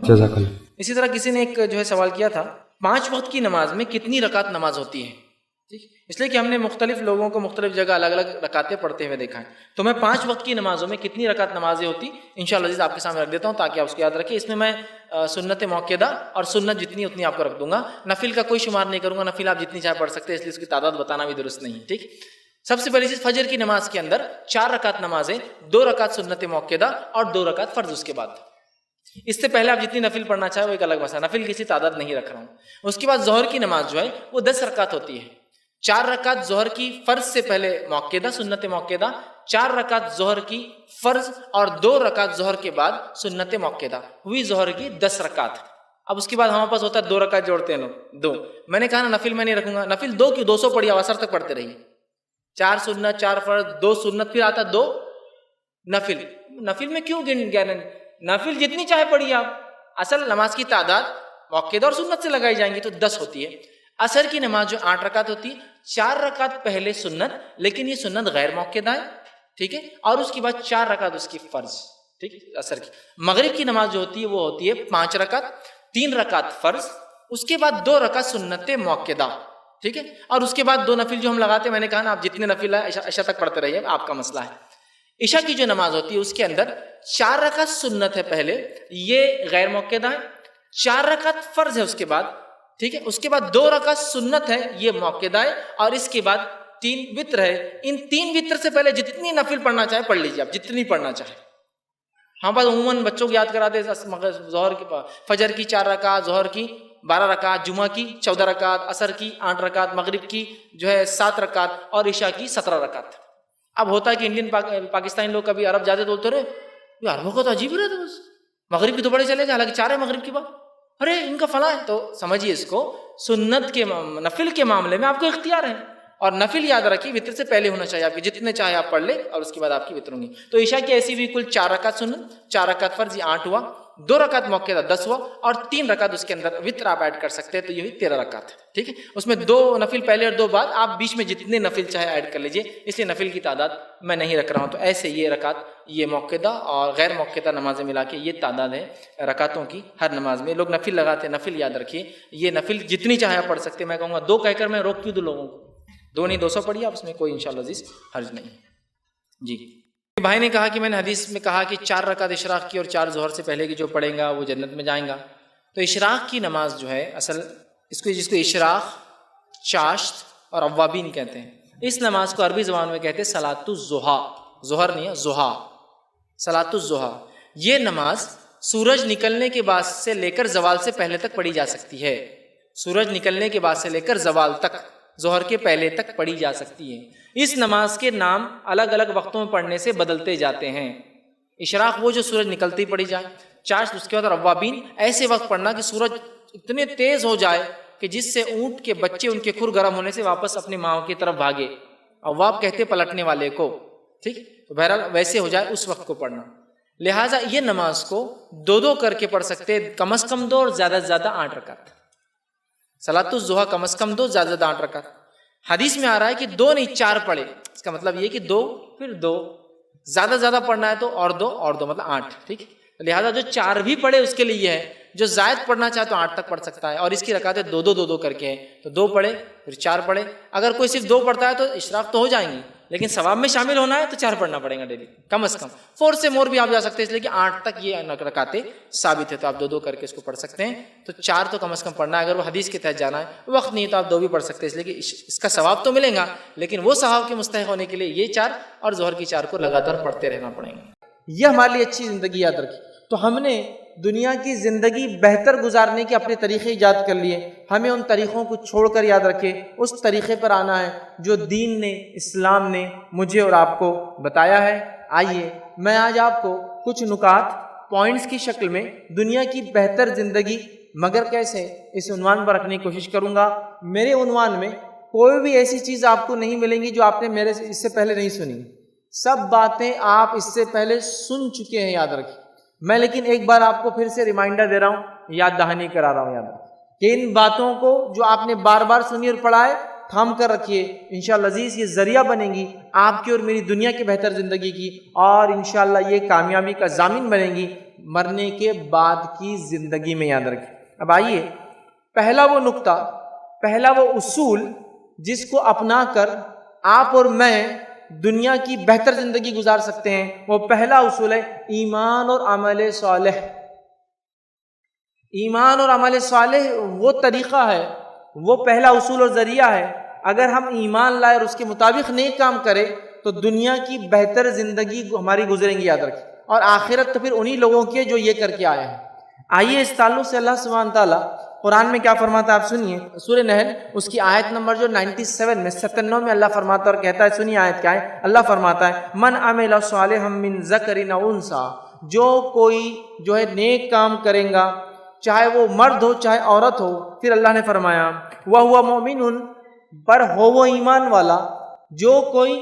جزاک اللہ۔ اسی طرح کسی نے ایک جو ہے سوال کیا تھا 5 وقت کی نماز میں کتنی رکعت نماز ہوتی ہے؟ ٹھیک، اس لیے کہ ہم نے مختلف لوگوں کو مختلف جگہ الگ الگ رکعتیں پڑھتے ہوئے دیکھا ہے، تو میں 5 وقت کی نمازوں میں کتنی رکعت نمازیں ہوتی انشاءاللہ عزیز آپ کے سامنے رکھ دیتا ہوں تاکہ آپ اس کو یاد رکھیں۔ اس میں میں سنت موقعہ اور سنت جتنی اتنی آپ کو رکھ دوں گا، نفل کا کوئی شمار نہیں کروں گا، نفل آپ جتنی چاہے پڑھ سکتے ہیں، اس لیے اس کی تعداد بتانا بھی درست نہیں۔ ٹھیک، سب سے پہلی چیز فجر کی نماز کے اندر 4 رکعت نمازیں، 2 رکعت سنت موقعہ اور 2 رکعت فرض اس کے بعد۔ اس سے پہلے آپ جتنی نفل پڑھنا چاہے وہ ایک الگ مسئلہ، نفل کسی تعداد نہیں رکھ رہا ہوں۔ اس کے بعد ظہر کی نماز جو ہے وہ 10 رکعت ہوتی ہے، 4 رکعت ظہر کی فرض سے پہلے موقعہ سنت موقعہ، 4 رکعت ظہر کی فرض اور 2 رکعت ظہر کے بعد سنت موقعہ، ہوئی ظہر کی 10 رکعت۔ اب اس کے بعد ہمارے پاس ہوتا ہے 2 رکعت جوڑتے ہیں لوگ 2، میں نے کہا نا نفل میں نہیں رکھوں گا، نفل 2 کی 200 پڑھی آپ اثر تک پڑھتے رہیے، 4 سنت 4 فرض 2 سنت پھر آتا 2 نفل۔ نفل میں کیوں گن نفل جتنی چاہے پڑھیے آپ، اصل نماز کی تعداد موقعہ اور سنت سے لگائی جائیں گی تو 10 ہوتی ہے۔ عصر کی نماز جو 8 رکعت ہوتی ہے، 4 رکعت پہلے سنت، لیکن یہ سنت غیر موقعہ ہے، ٹھیک ہے، اور اس کے بعد 4 رکعت اس کی فرض، ٹھیک ہے، عصر کی۔ مغرب کی نماز جو ہوتی ہے وہ ہوتی ہے 5 رکعت، 3 رکعت فرض، اس کے بعد 2 رکعت سنت موقعہ، ٹھیک ہے، اور اس کے بعد 2 نفل جو ہم لگاتے ہیں، میں نے کہا نا آپ جتنے نفل ہے عشاء تک پڑھتے رہیے، آپ کا مسئلہ ہے۔ عشاء کی جو نماز ہوتی ہے اس کے اندر 4 رکعت سنت ہے پہلے، یہ غیر موقعہ ہے، 4 رکعت فرض ہے اس کے بعد، ٹھیک ہے، اس کے بعد 2 رکعت سنت ہے، یہ موقعہ ہے، اور اس کے بعد 3 وتر ہے۔ ان 3 وتر سے پہلے جتنی نفل پڑھنا چاہے پڑھ لیجیے، آپ جتنی پڑھنا چاہے۔ ہم بس عموماً بچوں کو یاد کراتے ہیں ظہر کی فجر کی 4 رکعت، ظہر کی 12 رکعت، جمعہ کی 14 رکعت، عصر کی 8 رکعت، مغرب کی جو ہے 7 رکعت اور عشاء کی 17 رکعت۔ اب ہوتا ہے کہ انڈین پاکستانی لوگ کبھی عرب جاتے بولتے رہے یہ عربوں کا تو عجیب رہتا ہے، بس مغرب کی تو بڑے چلے گا، حالانکہ 4 ہے مغرب کی بات، ارے ان کا فلاں ہے، تو سمجھیے اس کو سنت کے نفل کے معاملے میں آپ کو اختیار ہے، اور نفل یاد رکھیے وتر سے پہلے ہونا چاہیے آپ کے، جتنے چاہے آپ پڑھ لیں اور اس کے بعد آپ کی وتر ہوں گی۔ تو عشاء کی ایسی بھی کل 4 رکعت سنت، 4 رکعت فرض، یہ 8 ہوا، 2 رکعت موقعہ 10 ہوا، اور 3 رکعت اس کے اندر وتر آپ ایڈ کر سکتے ہیں، تو یہ ہوئی 13 رکعت، ٹھیک ہے۔ اس میں 2 نفل پہلے اور 2 بعد، آپ بیچ میں جتنے نفل چاہے ایڈ کر لیجئے، اس لیے نفل کی تعداد میں نہیں رکھ رہا ہوں۔ تو ایسے یہ رکعت، یہ موقعہ اور غیر موقعہ نمازیں ملا کے یہ تعداد ہے رکعتوں کی ہر نماز میں۔ لوگ نفل لگاتے ہیں، نفل یاد رکھیے، یہ نفل جتنی چاہے آپ پڑھ سکتے ہیں، میں کہوں گا 2 کہہ کر میں روک کیوں دوں لوگوں کو، 2 نہیں 200 پڑھیے آپ، اس میں کوئی انشاءاللہ عزیز حرج نہیں۔ جی بھائی نے کہا کہ میں نے حدیث میں کہا کہ 4 رکعت اشراق کی اور 4 ظہر سے پہلے کی جو پڑھیں گا وہ جنت میں جائیں گا۔ تو اشراق کی نماز جو ہے اصل جس کو اشراق، چاشت اور اوابین کہتے ہیں، اس نماز کو عربی زبان میں کہتے ہیں صلاۃ الضحیٰ، ظہر نہیں ہے ضحیٰ، صلاۃ الضحیٰ۔ یہ نماز سورج نکلنے کے بعد سے لے کر زوال سے پہلے تک پڑھی جا سکتی ہے، سورج نکلنے کے بعد سے لے کر زوال تک، ظہر کے پہلے تک پڑھی جا سکتی ہے۔ اس نماز کے نام الگ الگ وقتوں میں پڑھنے سے بدلتے جاتے ہیں۔ اشراق وہ جو سورج نکلتے ہی پڑھی جائے، چاشت اس کے بعد، اور اوابین ایسے وقت پڑھنا کہ سورج اتنے تیز ہو جائے کہ جس سے اونٹ کے بچے ان کے کھر گرم ہونے سے واپس اپنی ماں کی طرف بھاگے، اواب کہتے پلٹنے والے کو، ٹھیک، تو بہرحال ویسے ہو جائے اس وقت کو پڑھنا۔ لہٰذا یہ نماز کو 2 کر کے پڑھ سکتے، کم از کم 2 اور زیادہ سے زیادہ 8 رکعت۔ صلاۃ الضحیٰ کم از کم 2، زیادہ سے زیادہ 8 رکعت۔ حدیث میں آ رہا ہے کہ 2 نہیں 4 پڑھے، اس کا مطلب یہ کہ 2 پھر 2، زیادہ زیادہ پڑھنا ہے تو اور 2 اور 2 مطلب 8، ٹھیک۔ لہٰذا جو 4 بھی پڑھے اس کے لیے یہ ہے، جو زائد پڑھنا چاہے تو 8 تک پڑھ سکتا ہے، اور اس کی رکعتیں 2 کر کے ہیں، تو 2 پڑھے پھر 4 پڑھے۔ اگر کوئی صرف 2 پڑھتا ہے تو اشراق تو ہو جائیں گی، لیکن ثواب میں شامل ہونا ہے تو 4 پڑھنا پڑے گا ڈیلی، کم از کم 4 سے مور بھی آپ جا سکتے ہیں، اس لیے کہ 8 تک یہ رکعتیں ثابت ہے، تو آپ 2 کر کے اس کو پڑھ سکتے ہیں۔ تو 4 تو کم از کم پڑھنا ہے، اگر وہ حدیث کے تحت جانا ہے، وقت نہیں تو آپ 2 بھی پڑھ سکتے ہیں، اس لیے کہ اس کا ثواب تو ملے گا، لیکن وہ ثواب کے مستحق ہونے کے لیے یہ 4 اور ظہر کی 4 کو لگاتار پڑھتے رہنا پڑیں گا۔ یہ ہمارے لیے اچھی زندگی یاد رکھی۔ تو ہم نے دنیا کی زندگی بہتر گزارنے کے اپنے طریقے ایجاد کر لیے، ہمیں ان طریقوں کو چھوڑ کر یاد رکھے اس طریقے پر آنا ہے جو دین نے، اسلام نے مجھے اور آپ کو بتایا ہے۔ آئیے میں آج آپ کو کچھ نکات پوائنٹس کی شکل میں دنیا کی بہتر زندگی مگر کیسے، اس عنوان پر رکھنے کی کوشش کروں گا۔ میرے عنوان میں کوئی بھی ایسی چیز آپ کو نہیں ملیں گی جو آپ نے میرے سے اس سے پہلے نہیں سنی، سب باتیں آپ اس سے پہلے سن چکے ہیں، یاد رکھیں۔ میں لیکن ایک بار آپ کو پھر سے ریمائنڈر دے رہا ہوں، یاد دہانی کرا رہا ہوں، یاد رکھیں کہ ان باتوں کو جو آپ نے بار بار سنی اور پڑھا ہے، تھام کر رکھیے، انشاءاللہ عزیز یہ ذریعہ بنے گی آپ کی اور میری دنیا کی بہتر زندگی کی، اور انشاءاللہ یہ کامیابی کا ضامن بنے گی مرنے کے بعد کی زندگی میں، یاد رکھیں۔ اب آئیے پہلا وہ نقطہ، پہلا وہ اصول جس کو اپنا کر آپ اور میں دنیا کی بہتر زندگی گزار سکتے ہیں، وہ پہلا اصول ہے ایمان اور عمل صالح۔ ایمان اور عمل صالح وہ طریقہ ہے، وہ پہلا اصول اور ذریعہ ہے۔ اگر ہم ایمان لائے اور اس کے مطابق نیک کام کریں تو دنیا کی بہتر زندگی ہماری گزریں گی، یاد رکھیں، اور آخرت تو پھر انہی لوگوں کی ہے جو یہ کر کے آئے ہیں۔ آئیے اس تعلق سے اللہ سبحانہ تعالیٰ قرآن میں کیا فرماتا ہے آپ سنیے، سورہ نحل اس کی آیت نمبر جو 97 میں 97 میں اللہ فرماتا ہے اور کہتا ہے، سنیے آیت کیا ہے، اللہ فرماتا ہے من عمل صالحا من ذکر او انثی، جو کوئی جو ہے نیک کام کرے گا چاہے وہ مرد ہو چاہے عورت ہو، پھر اللہ نے فرمایا وَهُوَ مُؤْمِنٌ، پر ہو وہ ایمان والا، جو کوئی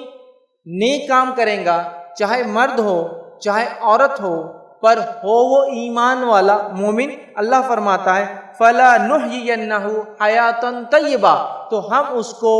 نیک کام کرے گا چاہے مرد ہو چاہے عورت ہو پر ہو وہ ایمان والا مومن، اللہ فرماتا ہے فَلَنُحْيِيَنَّهُ حَيَاةً طَيِّبَةً، تو ہم اس کو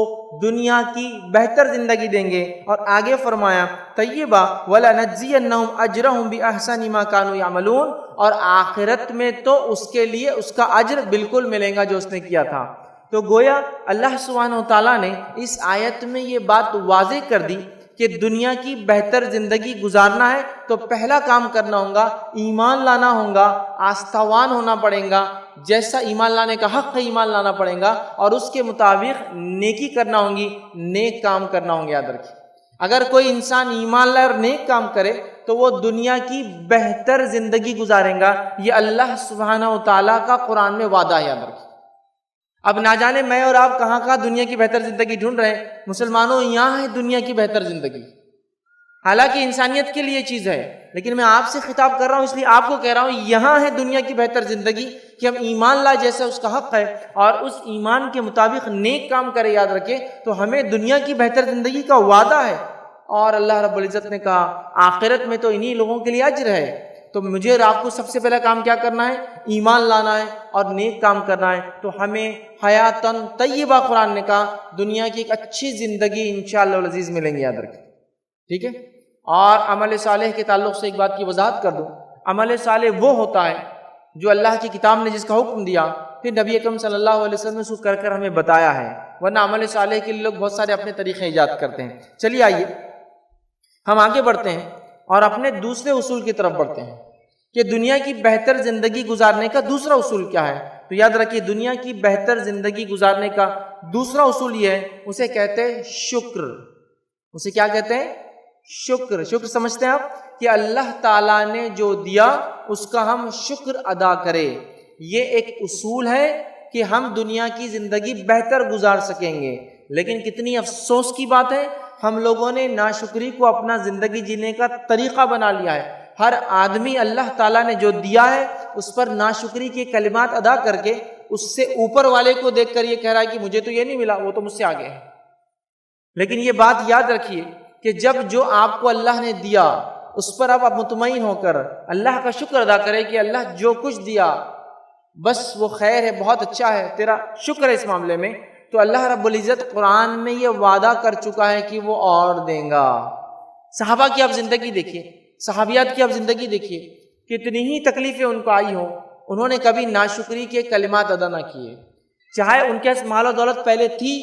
دنیا کی بہتر زندگی دیں گے، اور آگے فرمایا طیبہ وَلَنَجْزِيَنَّهُمْ أَجْرَهُمْ بِأَحْسَنِ مَا كَانُوا يَعْمَلُونَ، اور آخرت میں تو اس کے لیے اس کا اجر بالکل ملے گا جو اس نے کیا تھا۔ تو گویا اللہ سبحانہ وتعالیٰ نے اس آیت میں یہ بات واضح کر دی کہ دنیا کی بہتر زندگی گزارنا ہے تو پہلا کام کرنا ہوگا ایمان لانا ہوگا، آستھاوان ہونا پڑے گا، جیسا ایمان لانے کا حق ہے ایمان لانا پڑے گا، اور اس کے مطابق نیکی کرنا ہوگی، نیک کام کرنا ہوں گے، یاد رکھیں۔ اگر کوئی انسان ایمان لائے اور نیک کام کرے تو وہ دنیا کی بہتر زندگی گزارے گا، یہ اللہ سبحانہ وتعالیٰ کا قرآن میں وعدہ ہے، یاد رکھیں۔ اب نہ جانے میں اور آپ کہاں کہاں دنیا کی بہتر زندگی ڈھونڈ رہے ہیں، مسلمانوں یہاں ہے دنیا کی بہتر زندگی، حالانکہ انسانیت کے لیے چیز ہے، لیکن میں آپ سے خطاب کر رہا ہوں، اس لیے آپ کو کہہ رہا ہوں یہاں ہے دنیا کی بہتر زندگی کہ ہم ایمان لائے جیسا اس کا حق ہے اور اس ایمان کے مطابق نیک کام کرے، یاد رکھیں، تو ہمیں دنیا کی بہتر زندگی کا وعدہ ہے، اور اللہ رب العزت نے کہا آخرت میں تو انہی لوگوں کے لیے اجر ہے۔ تو مجھے اور آپ کو سب سے پہلا کام کیا کرنا ہے؟ ایمان لانا ہے اور نیک کام کرنا ہے، تو ہمیں حیاتاً طیبہ قرآن نے کہا دنیا کی ایک اچھی زندگی انشاءاللہ العزیز ملیں گی، یاد رکھیں، ٹھیک ہے۔ اور عمل صالح کے تعلق سے ایک بات کی وضاحت کر دوں، عمل صالح وہ ہوتا ہے جو اللہ کی کتاب نے جس کا حکم دیا پھر نبی اکرم صلی اللہ علیہ وسلم نے اس کو کر کر ہمیں بتایا ہے، ورنہ عمل صالح کے لیے لوگ بہت سارے اپنے طریقے ایجاد کرتے ہیں۔ چلیے آئیے ہم آگے بڑھتے ہیں اور اپنے دوسرے اصول کی طرف بڑھتے ہیں کہ دنیا کی بہتر زندگی گزارنے کا دوسرا اصول کیا ہے۔ تو یاد رکھیے دنیا کی بہتر زندگی گزارنے کا دوسرا اصول یہ ہے، اسے کہتے ہیں شکر۔ اسے کیا کہتے ہیں؟ شکر۔ شکر سمجھتے ہیں آپ کہ اللہ تعالیٰ نے جو دیا اس کا ہم شکر ادا کریں، یہ ایک اصول ہے کہ ہم دنیا کی زندگی بہتر گزار سکیں گے۔ لیکن کتنی افسوس کی بات ہے، ہم لوگوں نے ناشکری کو اپنا زندگی جینے کا طریقہ بنا لیا ہے۔ ہر آدمی اللہ تعالیٰ نے جو دیا ہے اس پر ناشکری کے کلمات ادا کر کے اس سے اوپر والے کو دیکھ کر یہ کہہ رہا ہے کہ مجھے تو یہ نہیں ملا، وہ تو مجھ سے آگے ہے۔ لیکن یہ بات یاد رکھیے کہ جب جو آپ کو اللہ نے دیا اس پر آپ مطمئن ہو کر اللہ کا شکر ادا کریں کہ اللہ جو کچھ دیا بس وہ خیر ہے، بہت اچھا ہے، تیرا شکر ہے اس معاملے میں، تو اللہ رب العزت قرآن میں یہ وعدہ کر چکا ہے کہ وہ اور دیں گا۔ صحابہ کی آپ زندگی دیکھیے، صحابیات کی آپ زندگی دیکھیے، کتنی ہی تکلیفیں ان کو آئی ہوں، انہوں نے کبھی ناشکری کے کلمات ادا نہ کیے، چاہے ان کے مال و دولت پہلے تھی،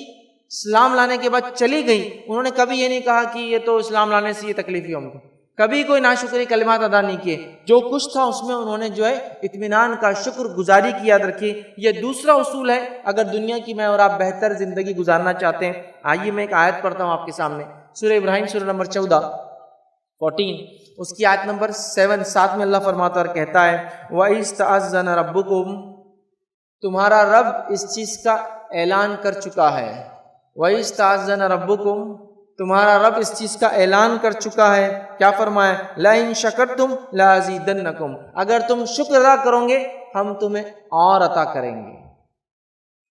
اسلام لانے کے بعد چلی گئی، انہوں نے کبھی یہ نہیں کہا کہ یہ تو اسلام لانے سے یہ تکلیف ہی ہم کو، کبھی کوئی ناشکری کلمات ادا نہیں کیے، جو کچھ تھا اس میں انہوں نے جو ہے اطمینان کا شکر گزاری کی، یاد رکھیے یہ دوسرا اصول ہے اگر دنیا کی میں اور آپ بہتر زندگی گزارنا چاہتے ہیں۔ آئیے میں ایک آیت پڑھتا ہوں آپ کے سامنے، سورہ ابراہیم سورہ نمبر 14 اس کی آیت نمبر 7 میں اللہ فرماتا اور کہتا ہے وَإِذْ تَأَذَّنَ رَبُّكُمْ، تمہارا رب اس چیز کا اعلان کر چکا ہے، وَإِذْ تَأَذَّنَ رَبُّكُمْ، تمہارا رب اس چیز کا اعلان کر چکا ہے، کیا فرمایا؟ لَإِن شَكَرْتُمْ لَأَزِيدَنَّكُمْ، اگر تم شکر ادا کرو گے ہم تمہیں اور عطا کریں گے،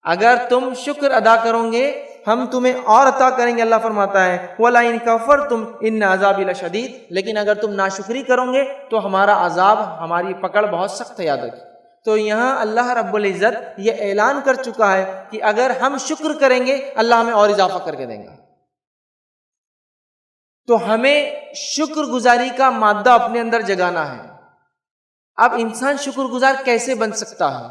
اگر تم شکر ادا کرو گے ہم تمہیں اور عطا کریں گے۔ اللہ فرماتا ہے وَلَئِن كَفَرْتُمْ إِنَّ عَذَابِي لَشَدِيدٌ، لیکن اگر تم ناشکری کرو گے تو ہمارا عذاب، ہماری پکڑ بہت سخت ہے، یاد رکھیں۔ تو یہاں اللہ رب العزت یہ اعلان کر چکا ہے کہ اگر ہم شکر کریں گے اللہ ہمیں اور اضافہ کر کے دیں گا. تو ہمیں شکر گزاری کا مادہ اپنے اندر جگانا ہے. اب انسان شکر گزار کیسے بن سکتا ہے؟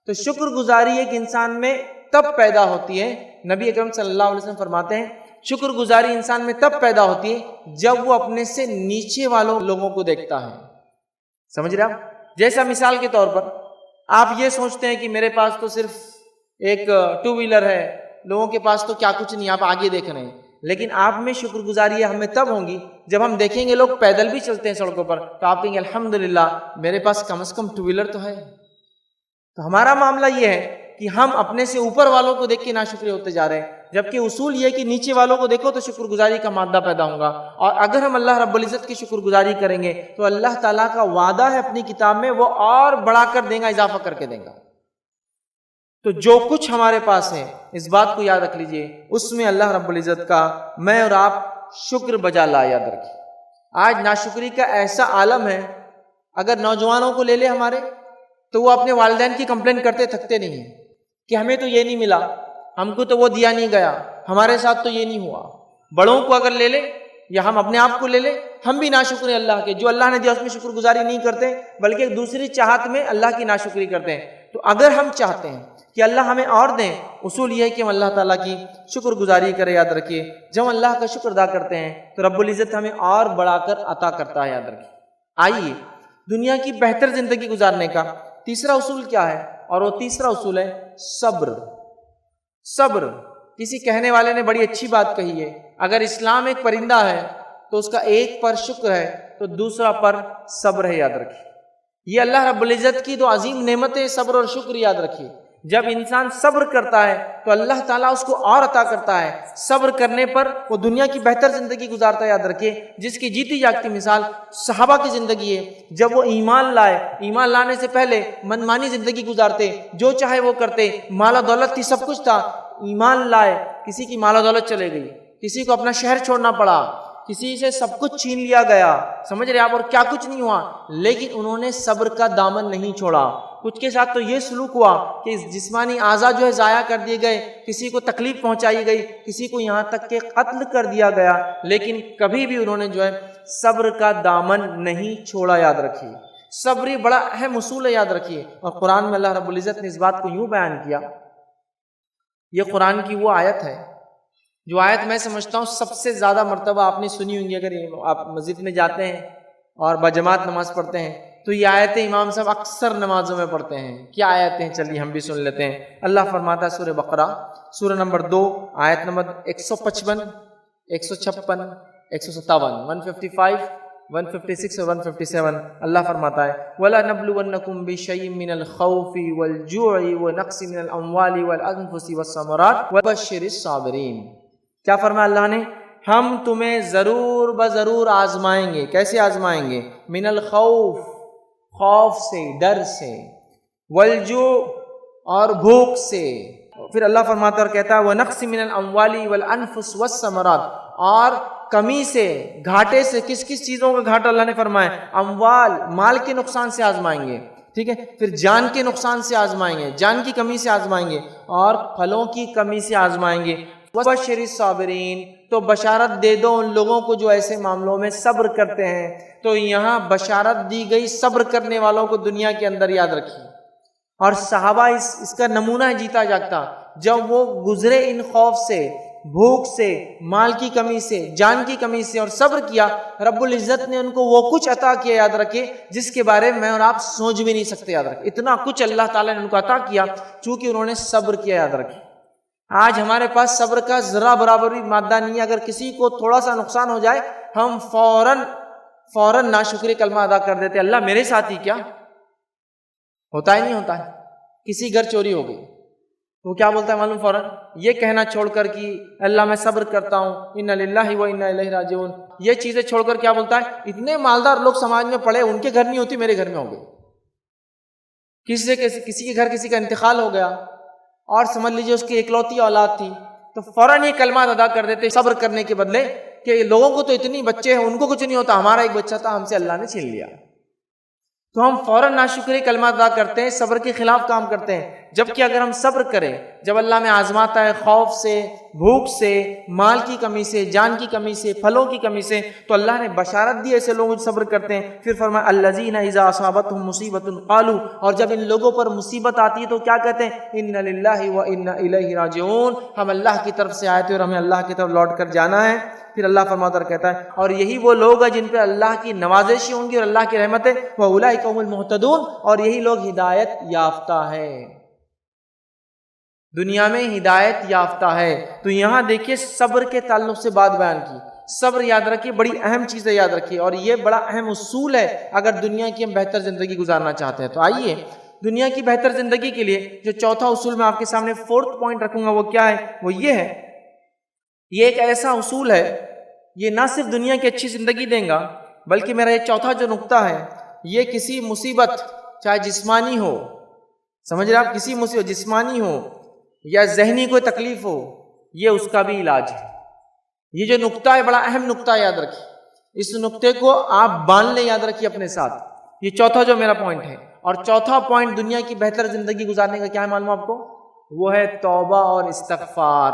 تو شکر گزاری ایک انسان میں تب پیدا ہوتی ہے، نبی اکرم صلی اللہ علیہ وسلم فرماتے ہیں شکر گزاری انسان میں تب پیدا ہوتی ہے جب وہ اپنے سے نیچے والوں لوگوں کو دیکھتا ہے. سمجھ رہے آپ؟ جیسا مثال کے طور پر آپ یہ سوچتے ہیں کہ میرے پاس تو صرف ایک 2 ویلر ہے، لوگوں کے پاس تو کیا کچھ نہیں، آپ آگے دیکھ رہے ہیں. لیکن آپ میں شکر گزاری ہمیں تب ہوں گی جب ہم دیکھیں گے لوگ پیدل بھی چلتے ہیں سڑکوں پر، تو آپ کہیں گے الحمدللہ میرے پاس کم از کم 2 ویلر تو ہے. تو ہمارا معاملہ یہ ہے کہ ہم اپنے سے اوپر والوں کو دیکھ کے ناشکرے ہوتے جا رہے ہیں، جبکہ اصول یہ کہ نیچے والوں کو دیکھو تو شکر گزاری کا مادہ پیدا ہوگا. اور اگر ہم اللہ رب العزت کی شکر گزاری کریں گے تو اللہ تعالیٰ کا وعدہ ہے اپنی کتاب میں، وہ اور بڑھا کر دیں گا، اضافہ کر کے دیں گا. تو جو کچھ ہمارے پاس ہے اس بات کو یاد رکھ لیجئے، اس میں اللہ رب العزت کا میں اور آپ شکر بجا لا. یاد رکھیے آج ناشکری کا ایسا عالم ہے، اگر نوجوانوں کو لے لے ہمارے، تو وہ اپنے والدین کی کمپلین کرتے تھکتے نہیں ہیں کہ ہمیں تو یہ نہیں ملا، ہم کو تو وہ دیا نہیں گیا، ہمارے ساتھ تو یہ نہیں ہوا. بڑوں کو اگر لے لے یا ہم اپنے آپ کو لے لے، ہم بھی ناشکر ہیں اللہ کے. جو اللہ نے دیا اس میں شکر گزاری نہیں کرتے، بلکہ دوسری چاہت میں اللہ کی ناشکری کرتے ہیں. تو اگر ہم چاہتے ہیں کہ اللہ ہمیں اور دیں، اصول یہ ہے کہ ہم اللہ تعالیٰ کی شکر گزاری کریں. یاد رکھیے جب ہم اللہ کا شکر ادا کرتے ہیں تو رب العزت ہمیں اور بڑھا کر عطا کرتا ہے. یاد رکھیے. آئیے دنیا کی بہتر زندگی گزارنے کا تیسرا اصول کیا ہے؟ اور وہ تیسرا اصول ہے صبر. صبر. کسی کہنے والے نے بڑی اچھی بات کہی ہے، اگر اسلام ایک پرندہ ہے تو اس کا ایک پر شکر ہے تو دوسرا پر صبر ہے. یاد رکھیے یہ اللہ رب العزت کی دو عظیم نعمتیں صبر اور شکر. یاد رکھیے جب انسان صبر کرتا ہے تو اللہ تعالیٰ اس کو اور عطا کرتا ہے. صبر کرنے پر وہ دنیا کی بہتر زندگی گزارتا ہے. یاد رکھیے جس کی جیتی جاگتی مثال صحابہ کی زندگی ہے. جب وہ ایمان لائے، ایمان لانے سے پہلے منمانی زندگی گزارتے، جو چاہے وہ کرتے، مال و دولت تھی، سب کچھ تھا. ایمان لائے، کسی کی مال و دولت چلے گئی، کسی کو اپنا شہر چھوڑنا پڑا، کسی سے سب کچھ چھین لیا گیا. سمجھ رہے آپ؟ اور کیا کچھ نہیں ہوا، لیکن انہوں نے صبر کا دامن نہیں چھوڑا. کچھ کے ساتھ تو یہ سلوک ہوا کہ جسمانی اعضاء جو ہے ضائع کر دیے گئے، کسی کو تکلیف پہنچائی گئی، کسی کو یہاں تک کہ قتل کر دیا گیا، لیکن کبھی بھی انہوں نے جو ہے صبر کا دامن نہیں چھوڑا. یاد رکھیے صبر بڑا اہم اصول ہے. یاد رکھیے اور قرآن میں اللہ رب العزت نے اس بات کو یوں بیان کیا. یہ قرآن کی وہ آیت ہے جو آیت میں سمجھتا ہوں سب سے زیادہ مرتبہ آپ نے سنی ہوئی. اگر آپ مسجد میں جاتے ہیں اور بجماعت نماز پڑھتے ہیں تو یہ آیتیں امام صاحب اکثر نمازوں میں پڑھتے ہیں. کیا آیتیں؟ چلیے ہم بھی سن لیتے ہیں. اللہ فرماتا ہے سورہ بقرہ سورہ نمبر 2 آیت نمبر 155 156 157 155 156 اور 157. اللہ فرماتا ہے وَلَنَبْلُوَنَّكُمْ بِشَيْءٍ مِّنَ الْخَوْفِ وَالْجُوعِ وَنَقْصٍ مِّنَ الْأَمْوَالِ وَالْأَنفُسِ وَالثَّمَرَاتِ وَبَشِّرِ الصَّابِرِينَ. کیا فرمایا اللہ نے؟ ہم تمہیں ضرور بضرور آزمائیں گے. کیسے آزمائیں گے؟ من الخوف، خوف سے، ڈر سے، والجوع، اور بھوک سے. پھر اللہ فرماتا اور کہتا ہے وَنَقْصٍ مِّنَ الْأَمْوَالِ وَالْأَنفُسِ وَالثَّمَرَاتِ، اور کمی سے، گھاٹے سے. کس کس چیزوں کا گھاٹا اللہ نے فرمایا؟ اموال، مال کے نقصان سے آزمائیں گے. ٹھیک ہے. پھر جان کے نقصان سے آزمائیں گے، جان کی کمی سے آزمائیں گے، اور پھلوں کی کمی سے آزمائیں گے. وَبَشِّرِ الصَّابِرِينَ، تو بشارت دے دو ان لوگوں کو جو ایسے معاملوں میں صبر کرتے ہیں. تو یہاں بشارت دی گئی صبر کرنے والوں کو دنیا کے اندر. یاد رکھیے اور صحابہ اس کا نمونہ ہے جیتا جاگتا. جب وہ گزرے ان خوف سے، بھوک سے، مال کی کمی سے، جان کی کمی سے، اور صبر کیا، رب العزت نے ان کو وہ کچھ عطا کیا. یاد رکھے جس کے بارے میں اور آپ سوچ بھی نہیں سکتے. یاد رکھے اتنا کچھ اللہ تعالیٰ نے ان کو عطا کیا چونکہ انہوں نے صبر کیا. یاد رکھے آج ہمارے پاس صبر کا ذرا برابر بھی مادہ نہیں ہے. اگر کسی کو تھوڑا سا نقصان ہو جائے ہم فوراً ناشکری کلمہ ادا کر دیتے، اللہ میرے ساتھ ہی کیا ہوتا ہی نہیں ہوتا ہے. کسی گھر چوری ہو گئی تو کیا بولتا ہے معلوم؟ فوراً یہ کہنا چھوڑ کر کہ اللہ میں صبر کرتا ہوں، انا للہ و انا الیہ راجعون. یہ چیزیں چھوڑ کر کیا بولتا ہے؟ اتنے مالدار لوگ سماج میں پڑے، ان کے گھر نہیں ہوتی، میرے گھر میں ہو گئی. کسی کے گھر کسی کا انتقال ہو گیا اور سمجھ لیجیے اس کی اکلوتی اولاد تھی، تو فوراً یہ کلمات ادا کر دیتے صبر کرنے کے بدلے کہ لوگوں کو تو اتنی بچے ہیں، ان کو کچھ نہیں ہوتا، ہمارا ایک بچہ تھا، ہم سے اللہ نے چھین لیا. تو ہم فوراً ناشکری کلمات ادا کرتے ہیں، صبر کے خلاف کام کرتے ہیں، جبکہ اگر ہم صبر کریں، جب اللہ میں آزماتا ہے خوف سے، بھوک سے، مال کی کمی سے، جان کی کمی سے، پھلوں کی کمی سے، تو اللہ نے بشارت دی ایسے لوگوں جو صبر کرتے ہیں. پھر فرمایا الذین اذا اصابتهم مصیبۃ قالوا، اور جب ان لوگوں پر مصیبت آتی ہے تو کیا کہتے ہیں؟ انا للہ وانا الیہ راجعون، ہم اللہ کی طرف سے آئے تھے اور ہمیں اللہ کی طرف لوٹ کر جانا ہے. پھر اللہ فرماتا کہتا ہے اور یہی وہ لوگ ہیں جن پہ اللہ کی نوازشیں ہوں گی اور اللہ کی رحمتیں، وَأُولَٰئِکَ هُمُ الْمُهْتَدُونَ، اور یہی لوگ ہدایت یافتہ ہیں، دنیا میں ہدایت یافتہ ہے. تو یہاں دیکھیے صبر کے تعلق سے بات بیان کی. صبر یاد رکھیے، بڑی اہم چیز ہے، یاد رکھیے، اور یہ بڑا اہم اصول ہے اگر دنیا کی ہم بہتر زندگی گزارنا چاہتے ہیں. تو آئیے دنیا کی بہتر زندگی کے لیے جو چوتھا اصول میں آپ کے سامنے فورتھ پوائنٹ رکھوں گا وہ کیا ہے؟ وہ یہ ہے، یہ ایک ایسا اصول ہے، یہ نہ صرف دنیا کی اچھی زندگی دیں گا بلکہ میرا یہ چوتھا جو نقطہ ہے، یہ کسی مصیبت چاہے جسمانی ہو، سمجھ رہے آپ، کسی مصیبت جسمانی ہو یا ذہنی کوئی تکلیف ہو، یہ اس کا بھی علاج ہے. یہ جو نقطہ ہے بڑا اہم نقطہ ہے، یاد رکھیے، اس نقطے کو آپ باندھ لیں، یاد رکھیے اپنے ساتھ. یہ چوتھا جو میرا پوائنٹ ہے، اور چوتھا پوائنٹ دنیا کی بہتر زندگی گزارنے کا کیا ہے معلوم آپ کو؟ وہ ہے توبہ اور استغفار.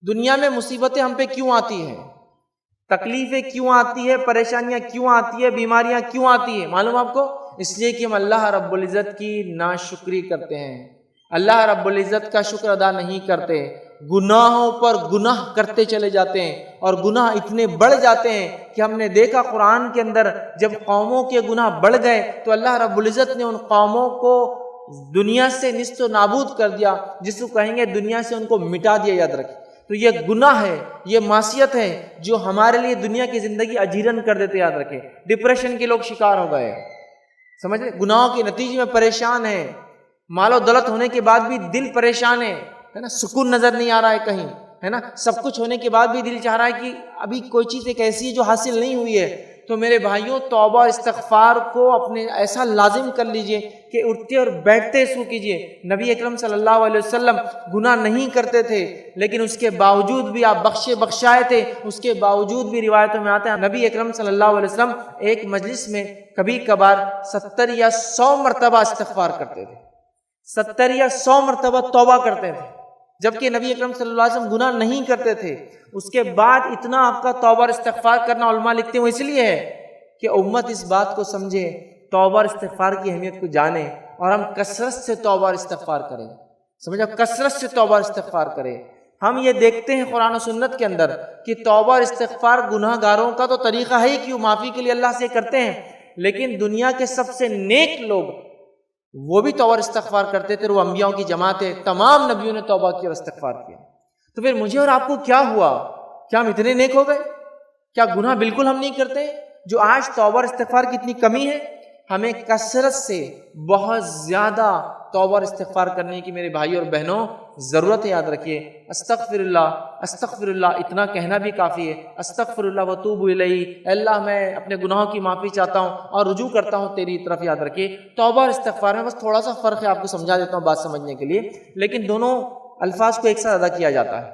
دنیا میں مصیبتیں ہم پہ کیوں آتی ہیں، تکلیفیں کیوں آتی ہے، پریشانیاں کیوں آتی ہے، بیماریاں کیوں آتی ہیں معلوم آپ کو؟ اس لیے کہ ہم اللہ رب العزت کی ناشکری کرتے ہیں، اللہ رب العزت کا شکر ادا نہیں کرتے، گناہوں پر گناہ کرتے چلے جاتے ہیں، اور گناہ اتنے بڑھ جاتے ہیں کہ ہم نے دیکھا قرآن کے اندر جب قوموں کے گناہ بڑھ گئے تو اللہ رب العزت نے ان قوموں کو دنیا سے نیست و نابود کر دیا، جس کو کہیں گے دنیا سے ان کو مٹا دیا. یاد رکھیں، تو یہ گناہ ہے، یہ معصیت ہے جو ہمارے لیے دنیا کی زندگی اجیرن کر دیتے. یاد رکھیں، ڈپریشن کے لوگ شکار ہو گئے، سمجھ رہے، گناہوں کے نتیجے میں پریشان ہیں، مال و دولت ہونے کے بعد بھی دل پریشان ہے نا، سکون نظر نہیں آ رہا ہے کہیں، ہے نا، سب کچھ ہونے کے بعد بھی دل چاہ رہا ہے کہ ابھی کوئی چیز ایک ایسی ہے جو حاصل نہیں ہوئی ہے. تو میرے بھائیوں، توبہ استغفار کو اپنے ایسا لازم کر لیجئے کہ اٹھتے اور بیٹھتے شروع کیجئے. نبی اکرم صلی اللہ علیہ وسلم گناہ نہیں کرتے تھے لیکن اس کے باوجود بھی آپ بخشائے تھے. اس کے باوجود بھی روایتوں میں آتا ہے نبی اکرم صلی اللہ علیہ وسلم ایک مجلس میں کبھی کبھار 70 یا 100 مرتبہ استغفار کرتے تھے، 70 یا 100 مرتبہ توبہ کرتے تھے، جبکہ نبی اکرم صلی اللہ علیہ وسلم گناہ نہیں کرتے تھے. اس کے بعد اتنا آپ کا توبہ اور استغفار کرنا علماء لکھتے ہیں وہ اس لیے ہے کہ امت اس بات کو سمجھے، توبہ اور استغفار کی اہمیت کو جانے، اور ہم کثرت سے توبہ اور استغفار کریں. سمجھا، کثرت سے توبہ اور استغفار کریں. ہم یہ دیکھتے ہیں قرآن و سنت کے اندر کہ توبہ اور استغفار گناہ گاروں کا تو طریقہ ہے کہ وہ معافی کے لیے اللہ سے کرتے ہیں، لیکن دنیا کے سب سے نیک لوگ وہ بھی توبہ اور استغفار کرتے تھے. وہ انبیاء کی جماعت ہے، تمام نبیوں نے توبہ کی اور استغفار کیا. تو پھر مجھے اور آپ کو کیا ہوا؟ کیا ہم اتنے نیک ہو گئے؟ کیا گناہ بالکل ہم نہیں کرتے؟ جو آج توبہ اور استغفار کی اتنی کمی ہے، ہمیں کثرت سے بہت زیادہ توبہ اور استغفار کرنے کی میرے بھائی اور بہنوں ضرورت ہے. یاد رکھیے، استغفر اللہ اتنا کہنا بھی کافی ہے. استغفر اللہ واتوب الیہ، اللہ میں اپنے گناہوں کی معافی چاہتا ہوں اور رجوع کرتا ہوں تیری طرف. یاد رکھیے، توبہ اور استغفار میں بس تھوڑا سا فرق ہے، آپ کو سمجھا دیتا ہوں بات سمجھنے کے لیے، لیکن دونوں الفاظ کو ایک ساتھ ادا کیا جاتا ہے.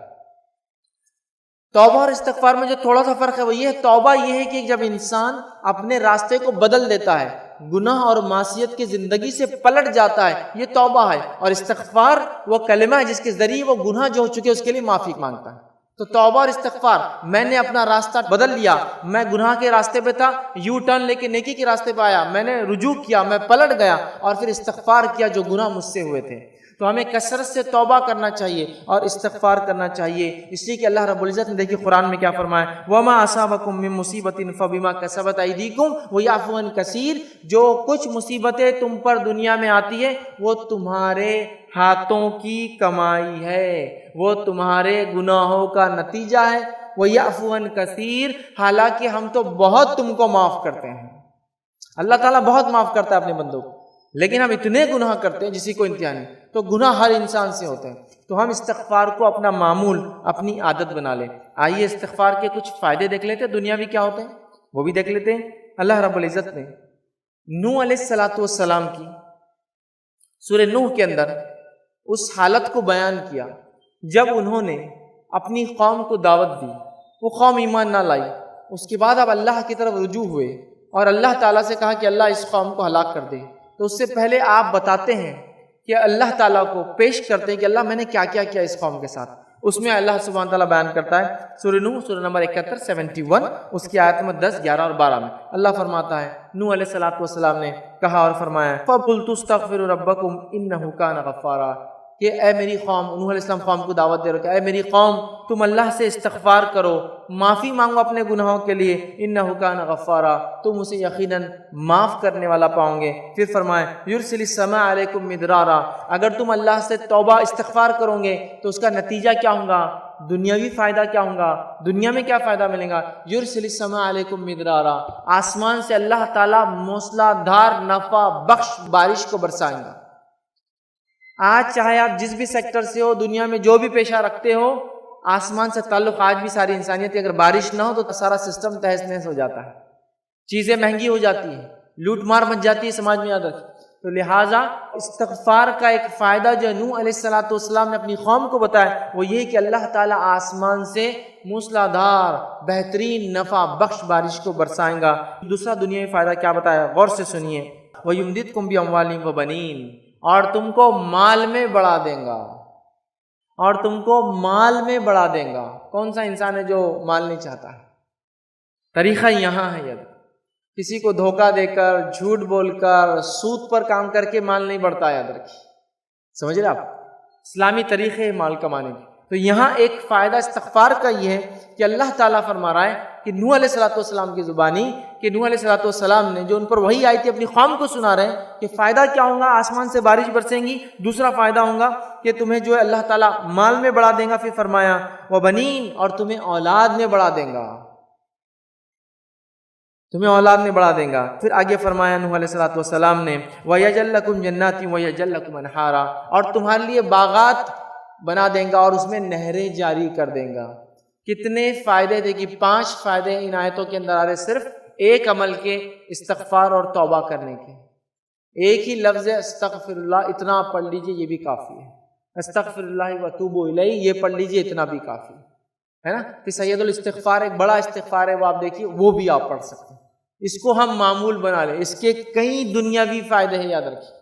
توبہ اور استغفار میں جو تھوڑا سا فرق ہے وہ یہ ہے، توبہ یہ ہے کہ جب انسان اپنے راستے کو بدل دیتا ہے، گناہ اور معصیت کی زندگی سے پلٹ جاتا ہے، یہ توبہ ہے. اور استغفار وہ کلمہ ہے جس کے ذریعے وہ گناہ جو ہو چکے اس کے لیے معافی مانگتا ہے. تو توبہ اور استغفار، میں نے اپنا راستہ بدل لیا، میں گناہ کے راستے پہ تھا، یو ٹرن لے کے نیکی کے راستے پہ آیا، میں نے رجوع کیا، میں پلٹ گیا اور پھر استغفار کیا جو گناہ مجھ سے ہوئے تھے. تو ہمیں کثرت سے توبہ کرنا چاہیے اور استغفار کرنا چاہیے، اس لیے کہ اللہ رب العزت نے دیکھیے قرآن میں کیا فرمایا، وَمَا أَصَابَكُم مِّن مُّصِيبَةٍ فَبِمَا كَسَبَتْ أَيْدِيكُمْ وَيَعْفُو عَن كَثِيرٍ. جو کچھ مصیبتیں تم پر دنیا میں آتی ہے وہ تمہارے ہاتھوں کی کمائی ہے، وہ تمہارے گناہوں کا نتیجہ ہے. وَيَعْفُو عَن كَثِيرٍ، حالانکہ ہم تو بہت تم کو معاف کرتے ہیں. اللہ تعالیٰ بہت معاف کرتا ہے اپنے بندوں کو، لیکن ہم اتنے گناہ کرتے ہیں جسی کو انتہا نہیں. تو گناہ ہر انسان سے ہوتے ہیں. تو ہم استغفار کو اپنا معمول، اپنی عادت بنا لیں. آئیے استغفار کے کچھ فائدے دیکھ لیتے ہیں، دنیاوی کیا ہوتے ہیں وہ بھی دیکھ لیتے ہیں. اللہ رب العزت نے نوح علیہ السلام کی سورہ نوح کے اندر اس حالت کو بیان کیا جب انہوں نے اپنی قوم کو دعوت دی، وہ قوم ایمان نہ لائی، اس کے بعد اب اللہ کی طرف رجوع ہوئے اور اللہ تعالیٰ سے کہا کہ اللہ اس قوم کو ہلاک کر دے، تو اس سے پہلے آپ بتاتے ہیں کہ اللہ تعالیٰ کو پیش کرتے ہیں کہ اللہ میں نے کیا کیا کیا اس قوم کے ساتھ. اس میں اللہ سبحانہ تعالیٰ بیان کرتا ہے سورہ نوح سورہ نمبر 71 71 اس کی آیت میں 10 11 اور 12 میں اللہ فرماتا ہے نوح علیہ السلام نے کہا اور فرمایا فَقُلْتُ اسْتَغْفِرُوا رَبَّكُمْ إِنَّهُ كَانَ غَفَّارًا کہ اے میری قوم، نوح علیہ السلام قوم کو دعوت دے رہے کہ اے میری قوم تم اللہ سے استغفار کرو، معافی مانگو اپنے گناہوں کے لیے، انہ کان غفارا تم اسے یقیناً معاف کرنے والا پاؤ گے. پھر فرمائے یرسل السماء علیکم مدرارا، اگر تم اللہ سے توبہ استغفار کرو گے تو اس کا نتیجہ کیا ہوگا، دنیاوی فائدہ کیا ہوگا، دنیا میں کیا فائدہ ملے گا. یرسل السماء علیکم مدرارا، آسمان سے اللہ تعالیٰ موسلا دھار نفع بخش بارش کو برسائیں گا. آج چاہے آپ جس بھی سیکٹر سے ہو، دنیا میں جو بھی پیشہ رکھتے ہو، آسمان سے تعلق آج بھی ساری انسانیت، اگر بارش نہ ہو تو سارا سسٹم تہس نہس ہو جاتا ہے، چیزیں مہنگی ہو جاتی ہیں، لوٹ مار مچ جاتی ہے سماج میں. یاد رکھیں. تو لہٰذا استغفار کا ایک فائدہ جو نوح علیہ السلام نے اپنی قوم کو بتایا وہ یہ کہ اللہ تعالیٰ آسمان سے موسلادھار بہترین نفع بخش بارش کو برسائیں گا. دوسرا دنیاوی فائدہ کیا بتایا، غور سے سنیے. وَيُمْدِدْكُمْ بِأَمْوَالٍ وَبَنِينَ، اور تم کو مال میں بڑھا دیں گا، اور تم کو مال میں بڑھا دیں گا. کون سا انسان ہے جو مال نہیں چاہتا ہے؟ طریقہ یہاں ہے. یاد کسی کو دھوکہ دے کر، جھوٹ بول کر، سود پر کام کر کے مال نہیں بڑھتا. یاد رکھیے، سمجھ رہے آپ، اسلامی طریقے ہے مال کمانے کے. تو یہاں ایک فائدہ استغفار کا یہ ہے کہ اللہ تعالیٰ فرما رہا ہے کہ نوح علیہ السلام کی زبانی کہ نوح علیہ السلام نے جو ان پر وحی آئی تھی اپنی قوم کو سنا رہے ہیں کہ فائدہ کیا ہوگا، آسمان سے بارش برسیں گی. دوسرا فائدہ ہوگا کہ تمہیں جو ہے اللہ تعالیٰ مال میں بڑھا دیں گا. پھر فرمایا وَبَنِينَ، اور تمہیں اولاد میں بڑھا دیں گا، تمہیں اولاد میں بڑھا دیں گا. پھر آگے فرمایا نوح علیہ السلام نے وَيَجْعَلْ لَكُمْ جَنَّاتٍ وَيَجْعَلْ لَكُمْ أَنْهَارًا، اور تمہارے لیے باغات بنا دیں گا اور اس میں نہریں جاری کر دیں گا. کتنے فائدے تھے کہ 5 فائدے ان آیتوں کے اندر آ رہے صرف ایک عمل کے، استغفار اور توبہ کرنے کے. ایک ہی لفظ ہے استغفر اللہ، اتنا آپ پڑھ لیجئے یہ بھی کافی ہے. استغفر اللہ واتوب الیہ یہ پڑھ لیجئے اتنا بھی کافی ہے نا. کہ سید الاستغفار ایک بڑا استغفار ہے، وہ آپ دیکھیے وہ بھی آپ پڑھ سکتے ہیں. اس کو ہم معمول بنا لیں، اس کے کئی دنیاوی فائدے ہیں. یاد رکھیے،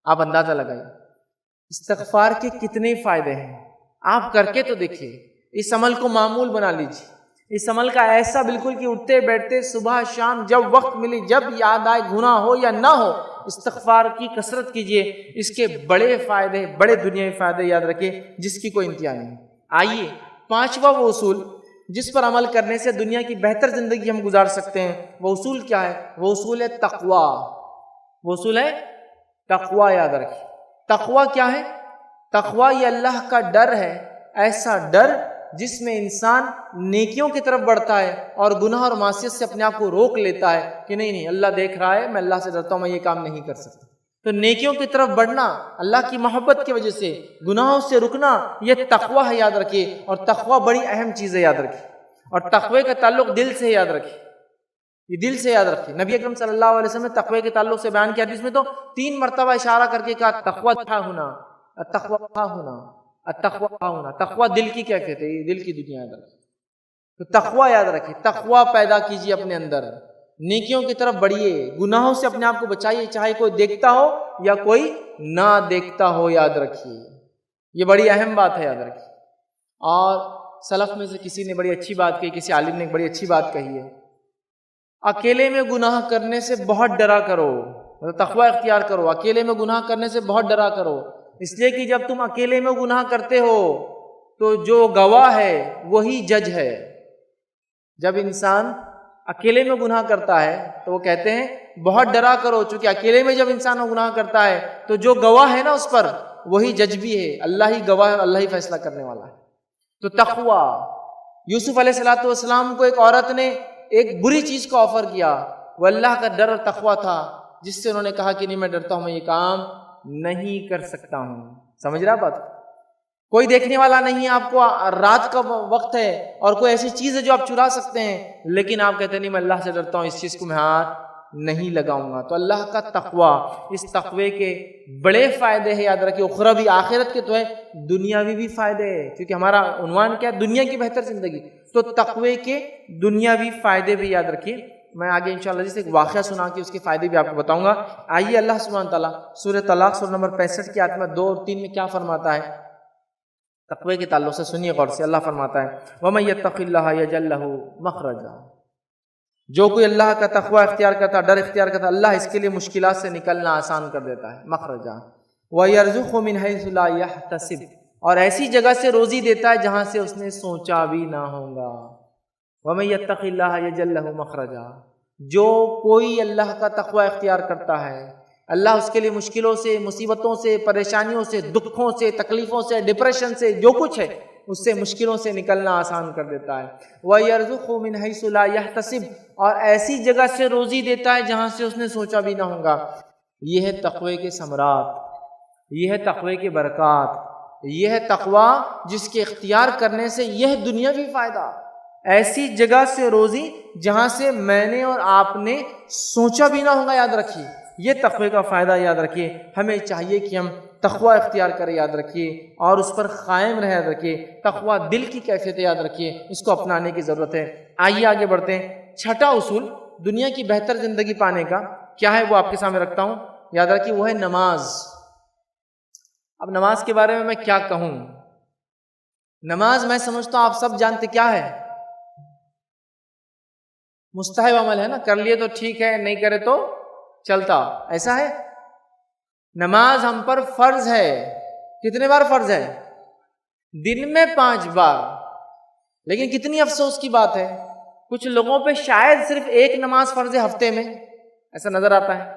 آپ اندازہ لگائیے استغفار کے کتنے فائدے ہیں. آپ کر کے تو دیکھیے، اس عمل کو معمول بنا لیجیے. اس عمل کا ایسا بالکل کہ اٹھتے بیٹھتے صبح شام جب وقت ملے، جب یاد آئے، گناہ ہو یا نہ ہو، استغفار کی کثرت کیجیے. اس کے بڑے فائدے، بڑے دنیاوی فائدے یاد رکھیے جس کی کوئی انتہا نہیں. آئیے 5واں وہ اصول جس پر عمل کرنے سے دنیا کی بہتر زندگی ہم گزار سکتے ہیں، وہ اصول کیا ہے؟ وہ اصول ہے تقوی. وہ اصول ہے تقوی. یاد رکھیے تقوی کیا ہے؟ تقوی یہ اللہ کا ڈر ہے، ایسا ڈر جس میں انسان نیکیوں کی طرف بڑھتا ہے اور گناہ اور معصیت سے اپنے آپ کو روک لیتا ہے کہ نہیں اللہ دیکھ رہا ہے، میں اللہ سے ڈرتا ہوں، میں یہ کام نہیں کر سکتا. تو نیکیوں کی طرف بڑھنا اللہ کی محبت کی وجہ سے، گناہوں سے رکنا، یہ تقوی ہے. یاد رکھیے، اور تقوی بڑی اہم چیز ہے. یاد رکھیے، اور تقوی کا تعلق دل سے. یاد رکھیے، یہ دل سے. یاد رکھیے نبی اکرم صلی اللہ علیہ وسلم نے تقوی کے تعلق سے بیان کیا حدیث میں تو 3 مرتبہ اشارہ کر کے کہا تقوی تھا ہونا، التقوی تھا ہونا، التقوی تھا ہونا. تقوی دل کی کیفیت ہے، یہ دل کی دنیا. یاد رکھیے، تو تقوی یاد رکھیے، تقوی پیدا کیجیے اپنے اندر، نیکیوں کی طرف بڑھیے، گناہوں سے اپنے آپ کو بچائیے، چاہے کوئی دیکھتا ہو یا کوئی نہ دیکھتا ہو. یاد رکھیے یہ بڑی اہم بات ہے. یاد رکھیے. اور سلف میں سے کسی نے بڑی اچھی بات کہی، کسی عالم نے بڑی اچھی بات کہی ہے، اکیلے میں گناہ کرنے سے بہت ڈرا کرو، تقوی اختیار کرو. اکیلے میں گناہ کرنے سے بہت ڈرا کرو، اس لیے کہ جب تم اکیلے میں گناہ کرتے ہو تو جو گواہ ہے وہی جج ہے. جب انسان اکیلے میں گناہ کرتا ہے تو وہ کہتے ہیں بہت ڈرا کرو، چونکہ اکیلے میں جب انسان گناہ کرتا ہے تو جو گواہ ہے نا اس پر وہی جج بھی ہے، اللہ ہی گواہ ہے، اللہ ہی فیصلہ کرنے والا ہے. تو تقوی، یوسف علیہ السلام کو ایک عورت نے ایک بری چیز کو آفر کیا، وہ اللہ کا ڈر اور تقوی تھا جس سے انہوں نے کہا کہ نہیں میں ڈرتا ہوں، میں یہ کام نہیں کر سکتا ہوں. سمجھ رہا بات؟ کوئی دیکھنے والا نہیں ہے، آپ کو رات کا وقت ہے اور کوئی ایسی چیز ہے جو آپ چرا سکتے ہیں، لیکن آپ کہتے ہیں نہیں میں اللہ سے ڈرتا ہوں، اس چیز کو میں ہاتھ نہیں لگاؤں گا. تو اللہ کا تقوی، اس تقوی کے بڑے فائدے ہیں. یاد رکھیے اخروی آخرت کے تو ہے، دنیاوی بھی فائدے ہیں، کیونکہ ہمارا عنوان کیا ہے؟ دنیا کی بہتر زندگی. تو تقوی کے دنیاوی فائدے بھی یاد رکھیے میں آگے انشاءاللہ جس ایک واقعہ سنا کے اس کے فائدے بھی آپ کو بتاؤں گا۔ آئیے اللہ سبحانہ تعالیٰ سورہ طلاق سورہ نمبر 65 کی آیت میں 2 اور 3 میں کیا فرماتا ہے، تقوی کے تعلق سے سنیے غور سے۔ اللہ فرماتا ہے وَمَن يَتَّقِ اللَّهَ يَجْعَل لَّهُ مَخْرَجًا، جو کوئی اللہ کا تقوی اختیار کرتا، ڈر اختیار کرتا، اللہ اس کے لیے مشکلات سے نکلنا آسان کر دیتا ہے، مخرجا۔ وَيَرْزُقْهُ مِنْ حَيْثُ لَا يَحْتَسِبُ، اور ایسی جگہ سے روزی دیتا ہے جہاں سے اس نے سوچا بھی نہ ہوگا۔ وَمَن يَتَّقِ اللَّهَ يَجْعَل لَّهُ مَخْرَجًا، جو کوئی اللہ کا تقوی اختیار کرتا ہے، اللہ اس کے لیے مشکلوں سے، مصیبتوں سے، پریشانیوں سے، دکھوں سے، تکلیفوں سے، ڈپریشن سے، جو کچھ ہے اس سے مشکلوں سے نکلنا آسان کر دیتا ہے۔ وَيَرْزُقْهُ مِنْ حَيْثُ لَا يَحْتَسِبُ، اور ایسی جگہ سے روزی دیتا ہے جہاں سے اس نے سوچا بھی نہ ہوگا۔ یہ ہے تقوی کے ثمرات، یہ ہے تقوی کے برکات، یہ ہے تقوی جس کے اختیار کرنے سے یہ دنیاوی فائدہ، ایسی جگہ سے روزی جہاں سے میں نے اور آپ نے سوچا بھی نہ ہوگا۔ یاد رکھیے یہ تقوی کا فائدہ، یاد رکھیے ہمیں چاہیے کہ ہم تقوی اختیار کریں، یاد رکھیے، اور اس پر قائم رہیں، یاد رکھیے۔ تقوی دل کی کیفیت ہے، یاد رکھیے، اس کو اپنانے کی ضرورت ہے۔ آئیے آگے بڑھتے ہیں۔ چھٹا اصول دنیا کی بہتر زندگی پانے کا کیا ہے وہ آپ کے سامنے رکھتا ہوں، یاد رکھیے، وہ ہے نماز۔ اب نماز کے بارے میں میں کیا کہوں؟ نماز میں سمجھتا ہوں آپ سب جانتے کیا ہے، مستحب عمل ہے نا، کر لیے تو ٹھیک ہے، نہیں کرے تو چلتا، ایسا ہے۔ نماز ہم پر فرض ہے، کتنے بار فرض ہے؟ دن میں 5 بار۔ لیکن کتنی افسوس کی بات ہے، کچھ لوگوں پہ شاید صرف ایک نماز فرض ہے ہفتے میں، ایسا نظر آتا ہے۔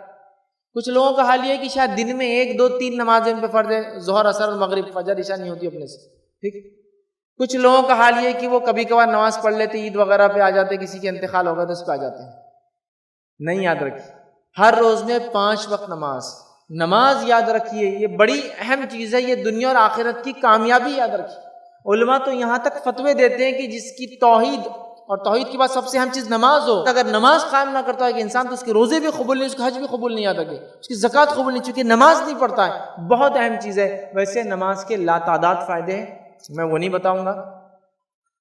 کچھ لوگوں کا حال یہ ہے کہ شاید دن میں 1 2 3 نمازیں ان پہ فرض ہے، ظہر اثر مغرب فجر عشاء نہیں ہوتی اپنے سے، ٹھیک۔ کچھ لوگوں کا حال یہ ہے کہ وہ کبھی کبھار نماز پڑھ لیتے، عید وغیرہ پہ آ جاتے، کسی کے انتقال ہوگا تو اس پہ آ جاتے ہیں۔ نہیں، یاد رکھیے ہر روز میں 5 وقت نماز یاد رکھیے، یہ بڑی اہم چیز ہے، یہ دنیا اور آخرت کی کامیابی یاد رکھیے۔ علماء تو یہاں تک فتوے دیتے ہیں کہ جس کی توحید اور توحید کے بعد سب سے اہم چیز نماز ہو، اگر نماز قائم نہ کرتا ہے کہ انسان، تو اس کے روزے بھی قبول نہیں، اس کا حج بھی قبول نہیں، یاد رکھے، اس کی زکوٰۃ قبول نہیں، چونکہ نماز نہیں پڑھتا ہے۔ بہت اہم چیز ہے۔ ویسے نماز کے لاتعداد فائدے ہیں، میں وہ نہیں بتاؤں گا،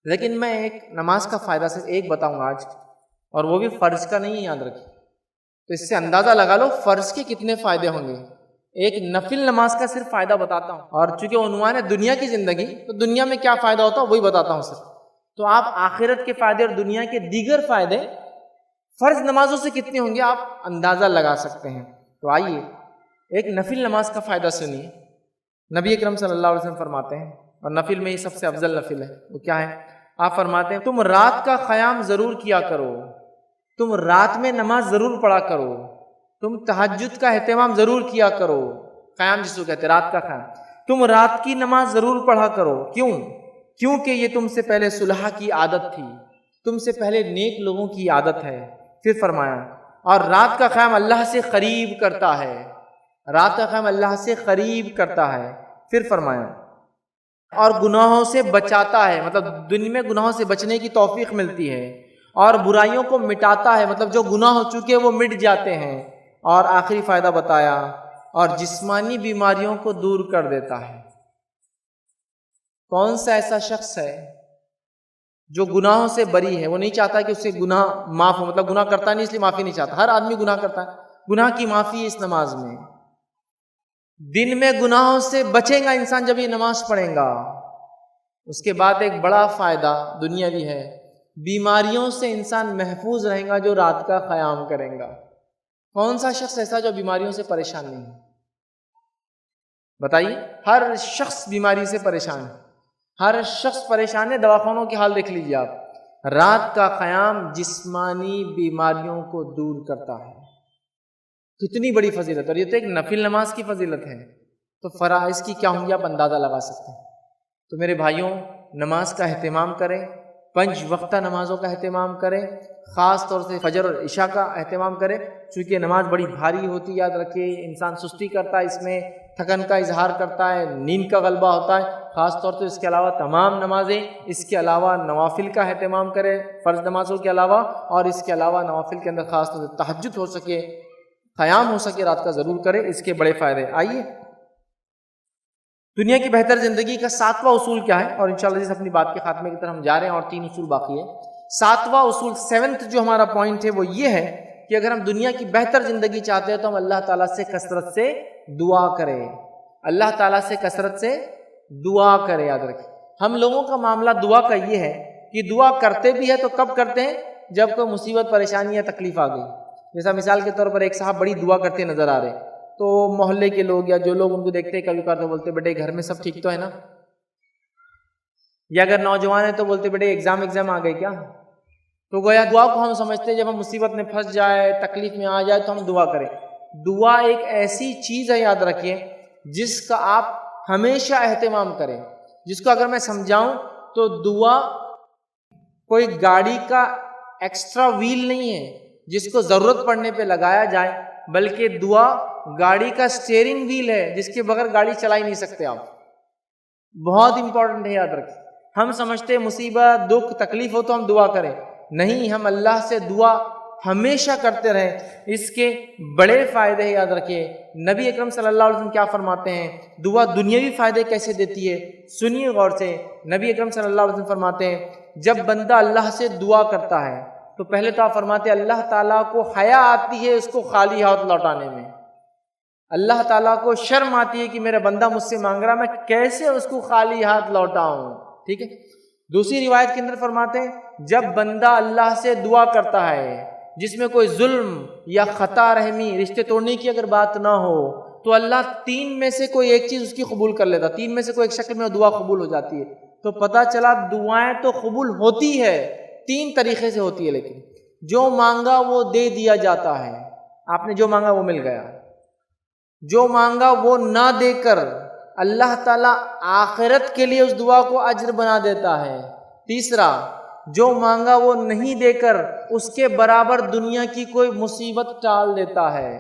لیکن میں ایک نماز کا فائدہ صرف ایک بتاؤں گا آج، اور وہ بھی فرض کا نہیں ہے، یاد رکھیے۔ تو اس سے اندازہ لگا لو فرض کے کتنے فائدے ہوں گے۔ ایک نفل نماز کا صرف فائدہ بتاتا ہوں، اور چونکہ عنوان ہے دنیا کی زندگی، تو دنیا میں کیا فائدہ ہوتا ہے وہی بتاتا ہوں صرف۔ تو آپ آخرت کے فائدے اور دنیا کے دیگر فائدے فرض نمازوں سے کتنے ہوں گے آپ اندازہ لگا سکتے ہیں۔ تو آئیے ایک نفل نماز کا فائدہ سنیے۔ نبی اکرم صلی اللہ علیہ وسلم فرماتے ہیں، اور نفل میں یہ سب سے افضل نفل ہے، وہ کیا ہے؟ آپ فرماتے ہیں تم رات کا قیام ضرور کیا کرو، تم رات میں نماز ضرور پڑھا کرو، تم تہجد کا اہتمام ضرور کیا کرو۔ قیام جس کو کہتے ہیں رات کا قیام، تم رات کی نماز ضرور پڑھا کرو۔ کیوں؟ کیونکہ یہ تم سے پہلے صلح کی عادت تھی، تم سے پہلے نیک لوگوں کی عادت ہے۔ پھر فرمایا اور رات کا قیام اللہ سے قریب کرتا ہے، رات کا قیام اللہ سے قریب کرتا ہے۔ پھر فرمایا اور گناہوں سے بچاتا ہے، مطلب دن میں گناہوں سے بچنے کی توفیق ملتی ہے، اور برائیوں کو مٹاتا ہے، مطلب جو گناہ ہو چکے وہ مٹ جاتے ہیں۔ اور آخری فائدہ بتایا اور جسمانی بیماریوں کو دور کر دیتا ہے۔ کون سا ایسا شخص ہے جو گناہوں سے بری ہے؟ وہ نہیں چاہتا کہ اس سے گناہ معاف ہو، مطلب گناہ کرتا نہیں اس لیے معافی نہیں چاہتا، ہر آدمی گناہ کرتا ہے، گناہ کی معافی اس نماز میں۔ دن میں گناہوں سے بچے گا انسان جب یہ نماز پڑھیں گا۔ اس کے بعد ایک بڑا فائدہ دنیاوی ہے، بیماریوں سے انسان محفوظ رہے گا جو رات کا قیام کریں گا۔ کون سا شخص ایسا جو بیماریوں سے پریشان نہیں ہے؟ بتائیے، ہر شخص بیماری سے پریشان ہے، ہر شخص پریشان ہے، دواخانوں کے حال دیکھ لیجیے آپ۔ رات کا قیام جسمانی بیماریوں کو دور کرتا ہے۔ کتنی بڑی فضیلت، اور یہ تو ایک نفل نماز کی فضیلت ہے، تو فرائض کی کیا ہوں گی آپ اندازہ لگا سکتے ہیں۔ تو میرے بھائیوں، نماز کا اہتمام کریں، 5 وقتہ نمازوں کا اہتمام کریں، خاص طور سے فجر اور عشاء کا اہتمام کریں، چونکہ نماز بڑی بھاری ہوتی ہے، یاد رکھیے، انسان سستی کرتا ہے، اس میں تھکن کا اظہار کرتا ہے، نیند کا غلبہ ہوتا ہے، خاص طور سے اس کے علاوہ تمام نمازیں، اس کے علاوہ نوافل کا اہتمام کریں فرض نمازوں کے علاوہ، اور اس کے علاوہ نوافل کے اندر خاص طور سے تہجد ہو سکے، قیام ہو سکے رات کا ضرور کریں، اس کے بڑے فائدے۔ آئیے دنیا کی بہتر زندگی کا 7واں اصول کیا ہے، اور انشاءاللہ جس اپنی بات کے خاتمے کی طرف ہم جا رہے ہیں، اور 3 اصول باقی ہے۔ 7واں اصول، 7th جو ہمارا پوائنٹ ہے وہ یہ ہے کہ اگر ہم دنیا کی بہتر زندگی چاہتے ہیں تو ہم اللہ تعالیٰ سے کثرت سے دعا کریں، اللہ تعالیٰ سے کثرت سے دعا کریں۔ یاد رکھیں ہم لوگوں کا معاملہ دعا کا یہ ہے کہ دعا کرتے بھی ہے تو کب کرتے ہیں؟ جب کوئی مصیبت، پریشانی یا تکلیف آ گئی۔ جیسا مثال کے طور پر ایک صاحب بڑی دعا کرتے نظر آ رہے، تو محلے کے لوگ یا جو لوگ ان کو دیکھتے کبھی کبھار تو بولتے بیٹے گھر میں سب ٹھیک تو ہے نا، یا اگر نوجوان ہے تو بولتے بیٹے ایگزام آ گئے کیا؟ تو گویا دعا کو ہم سمجھتے ہیں جب ہم مصیبت میں پھنس جائے، تکلیف میں آ جائے تو ہم دعا کریں۔ دعا ایک ایسی چیز ہے، یاد رکھیے، جس کا آپ ہمیشہ اہتمام کریں، جس کو اگر میں سمجھاؤں تو دعا کوئی گاڑی کا ایکسٹرا ویل نہیں ہے جس کو ضرورت پڑنے پہ لگایا جائے، بلکہ دعا گاڑی کا اسٹیئرنگ ویل ہے جس کے بغیر گاڑی چلا ہی نہیں سکتے آپ۔ بہت امپورٹنٹ ہے، یاد رکھیں۔ ہم سمجھتے مصیبت، دکھ، تکلیف ہو تو ہم دعا کریں، نہیں، ہم اللہ سے دعا ہمیشہ کرتے رہیں، اس کے بڑے فائدے ہیں، یاد رکھیں۔ نبی اکرم صلی اللہ علیہ وسلم کیا فرماتے ہیں؟ دعا دنیاوی فائدے کیسے دیتی ہے، سنیے غور سے۔ نبی اکرم صلی اللہ علیہ وسلم فرماتے ہیں جب بندہ اللہ سے دعا کرتا ہے تو پہلے تو آپ فرماتے ہیں اللہ تعالیٰ کو حیا آتی ہے اس کو خالی ہاتھ لوٹانے میں، اللہ تعالیٰ کو شرم آتی ہے کہ میرا بندہ مجھ سے مانگ رہا، میں کیسے اس کو خالی ہاتھ لوٹاؤں، ٹھیک ہے۔ دوسری روایت کے اندر فرماتے ہیں جب بندہ اللہ سے دعا کرتا ہے جس میں کوئی ظلم یا خطا رحمی، رشتے توڑنے کی اگر بات نہ ہو، تو اللہ 3 میں سے کوئی ایک چیز اس کی قبول کر لیتا، 3 میں سے کوئی ایک شکل میں دعا قبول ہو جاتی ہے۔ تو پتہ چلا دعائیں تو قبول ہوتی ہے، 3 طریقے سے ہوتی ہے، لیکن جو مانگا وہ دے دیا جاتا ہے، آپ نے جو مانگا وہ مل گیا۔ جو مانگا وہ نہ دے کر اللہ تعالیٰ آخرت کے لیے اس دعا کو اجر بنا دیتا ہے۔ تیسرا، جو مانگا وہ نہیں دے کر اس کے برابر دنیا کی کوئی مصیبت ٹال دیتا ہے۔